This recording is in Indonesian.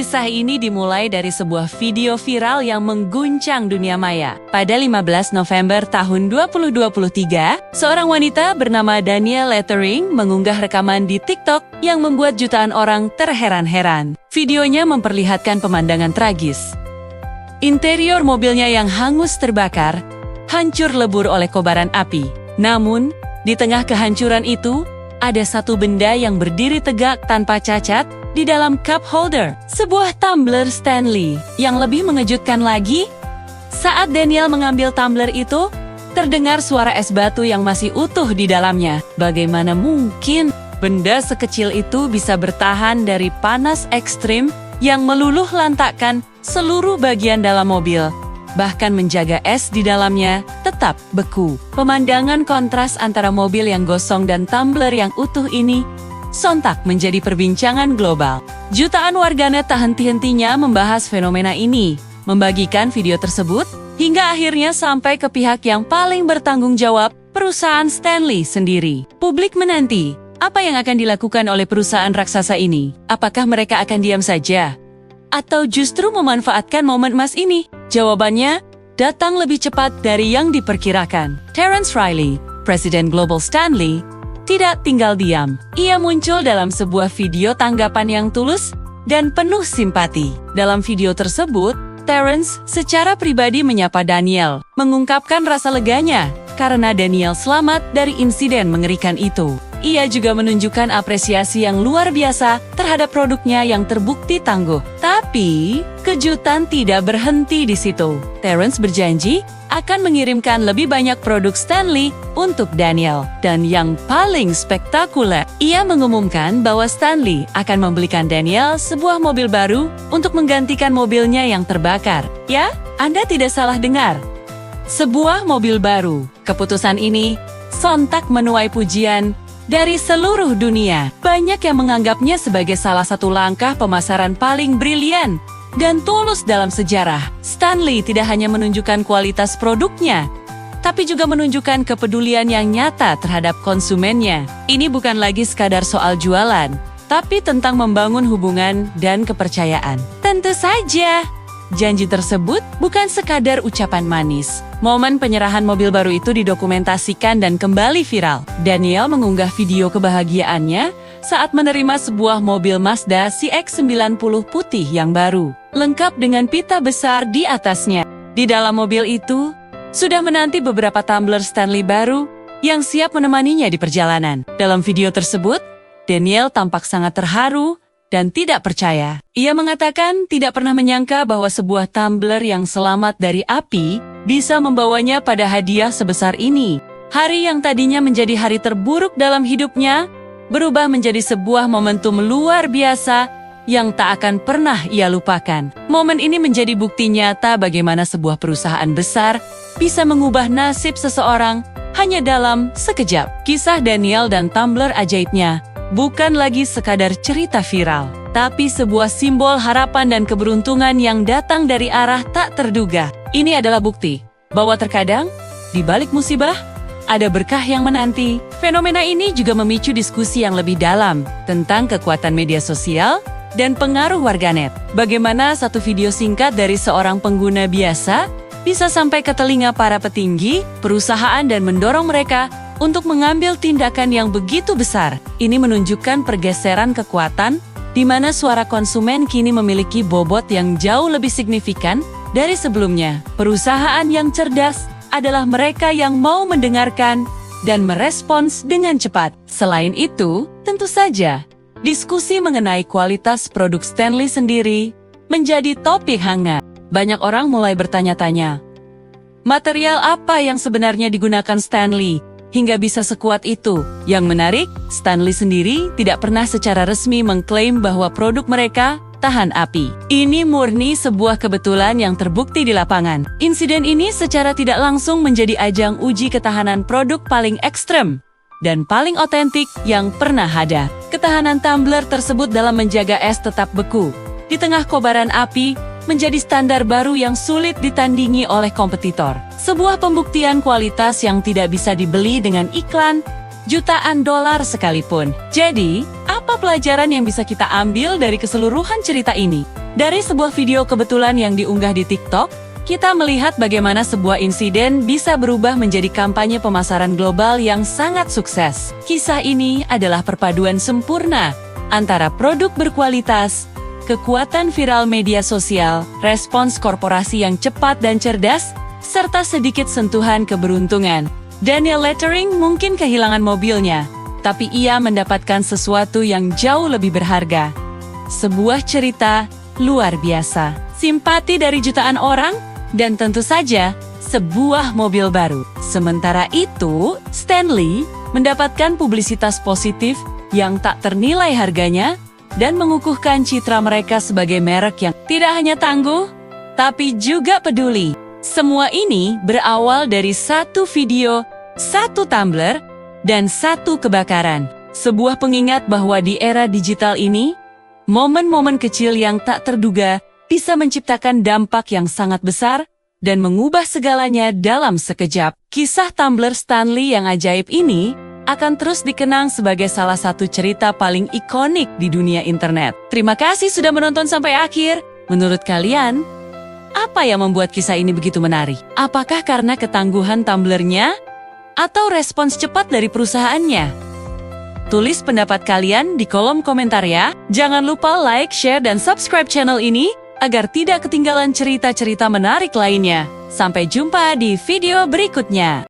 Kisah ini dimulai dari sebuah video viral yang mengguncang dunia maya. Pada 15 November tahun 2023, seorang wanita bernama Danielle Lettering mengunggah rekaman di TikTok yang membuat jutaan orang terheran-heran. Videonya memperlihatkan pemandangan tragis. Interior mobilnya yang hangus terbakar, hancur lebur oleh kobaran api. Namun, di tengah kehancuran itu, ada satu benda yang berdiri tegak tanpa cacat di dalam cup holder, sebuah tumbler Stanley. Yang lebih mengejutkan lagi, saat Danielle mengambil tumbler itu, terdengar suara es batu yang masih utuh di dalamnya. Bagaimana mungkin benda sekecil itu bisa bertahan dari panas ekstrim yang meluluh lantakkan seluruh bagian dalam mobil, bahkan menjaga es di dalamnya tetap beku. Pemandangan kontras antara mobil yang gosong dan tumbler yang utuh ini sontak menjadi perbincangan global. Jutaan warganet tak henti-hentinya membahas fenomena ini, membagikan video tersebut, hingga akhirnya sampai ke pihak yang paling bertanggung jawab, perusahaan Stanley sendiri. Publik menanti, apa yang akan dilakukan oleh perusahaan raksasa ini? Apakah mereka akan diam saja? Atau justru memanfaatkan momen emas ini? Jawabannya datang lebih cepat dari yang diperkirakan. Terence Riley, Presiden Global Stanley, tidak tinggal diam. Ia muncul dalam sebuah video tanggapan yang tulus dan penuh simpati. Dalam video tersebut, Terence secara pribadi menyapa Danielle, mengungkapkan rasa leganya karena Danielle selamat dari insiden mengerikan itu. Ia juga menunjukkan apresiasi yang luar biasa terhadap produknya yang terbukti tangguh. Tapi, kejutan tidak berhenti di situ. Terence berjanji akan mengirimkan lebih banyak produk Stanley untuk Danielle. Dan yang paling spektakuler, ia mengumumkan bahwa Stanley akan membelikan Danielle sebuah mobil baru untuk menggantikan mobilnya yang terbakar. Ya, Anda tidak salah dengar. Sebuah mobil baru. Keputusan ini sontak menuai pujian dari seluruh dunia. Banyak yang menganggapnya sebagai salah satu langkah pemasaran paling brilian dan tulus dalam sejarah. Stanley tidak hanya menunjukkan kualitas produknya, tapi juga menunjukkan kepedulian yang nyata terhadap konsumennya. Ini bukan lagi sekadar soal jualan, tapi tentang membangun hubungan dan kepercayaan. Tentu saja, janji tersebut bukan sekadar ucapan manis. Momen penyerahan mobil baru itu didokumentasikan dan kembali viral. Danielle mengunggah video kebahagiaannya saat menerima sebuah mobil Mazda CX-90 putih yang baru, lengkap dengan pita besar di atasnya. Di dalam mobil itu, sudah menanti beberapa tumbler Stanley baru yang siap menemaninya di perjalanan. Dalam video tersebut, Danielle tampak sangat terharu dan tidak percaya. Ia mengatakan tidak pernah menyangka bahwa sebuah tumbler yang selamat dari api bisa membawanya pada hadiah sebesar ini. Hari yang tadinya menjadi hari terburuk dalam hidupnya, berubah menjadi sebuah momentum luar biasa yang tak akan pernah ia lupakan. Momen ini menjadi bukti nyata bagaimana sebuah perusahaan besar bisa mengubah nasib seseorang hanya dalam sekejap. Kisah Danielle dan tumbler ajaibnya bukan lagi sekadar cerita viral, tapi sebuah simbol harapan dan keberuntungan yang datang dari arah tak terduga. Ini adalah bukti bahwa terkadang, di balik musibah, ada berkah yang menanti. Fenomena ini juga memicu diskusi yang lebih dalam tentang kekuatan media sosial dan pengaruh warganet. Bagaimana satu video singkat dari seorang pengguna biasa bisa sampai ke telinga para petinggi, perusahaan dan mendorong mereka untuk mengambil tindakan yang begitu besar. Ini menunjukkan pergeseran kekuatan di mana suara konsumen kini memiliki bobot yang jauh lebih signifikan dari sebelumnya. Perusahaan yang cerdas adalah mereka yang mau mendengarkan dan merespons dengan cepat. Selain itu, tentu saja, diskusi mengenai kualitas produk Stanley sendiri menjadi topik hangat. Banyak orang mulai bertanya-tanya, material apa yang sebenarnya digunakan Stanley hingga bisa sekuat itu? Yang menarik, Stanley sendiri tidak pernah secara resmi mengklaim bahwa produk mereka tahan api. Ini murni sebuah kebetulan yang terbukti di lapangan. Insiden ini secara tidak langsung menjadi ajang uji ketahanan produk paling ekstrem dan paling otentik yang pernah ada. Ketahanan tumbler tersebut dalam menjaga es tetap beku di tengah kobaran api menjadi standar baru yang sulit ditandingi oleh kompetitor. Sebuah pembuktian kualitas yang tidak bisa dibeli dengan iklan jutaan dolar sekalipun. Jadi, apa Apa pelajaran yang bisa kita ambil dari keseluruhan cerita ini? Dari sebuah video kebetulan yang diunggah di TikTok, kita melihat bagaimana sebuah insiden bisa berubah menjadi kampanye pemasaran global yang sangat sukses. Kisah ini adalah perpaduan sempurna antara produk berkualitas, kekuatan viral media sosial, respons korporasi yang cepat dan cerdas, serta sedikit sentuhan keberuntungan. Daniel Lettering mungkin kehilangan mobilnya, tapi ia mendapatkan sesuatu yang jauh lebih berharga. Sebuah cerita luar biasa, simpati dari jutaan orang, dan tentu saja sebuah mobil baru. Sementara itu, Stanley mendapatkan publisitas positif yang tak ternilai harganya dan mengukuhkan citra mereka sebagai merek yang tidak hanya tangguh, tapi juga peduli. Semua ini berawal dari satu video, satu tumbler, dan satu kebakaran. Sebuah pengingat bahwa di era digital ini, momen-momen kecil yang tak terduga bisa menciptakan dampak yang sangat besar dan mengubah segalanya dalam sekejap. Kisah tumbler Stanley yang ajaib ini akan terus dikenang sebagai salah satu cerita paling ikonik di dunia internet. Terima kasih sudah menonton sampai akhir. Menurut kalian, apa yang membuat kisah ini begitu menarik? Apakah karena ketangguhan tumblernya? Atau respons cepat dari perusahaannya? Tulis pendapat kalian di kolom komentar ya. Jangan lupa like, share, dan subscribe channel ini agar tidak ketinggalan cerita-cerita menarik lainnya. Sampai jumpa di video berikutnya.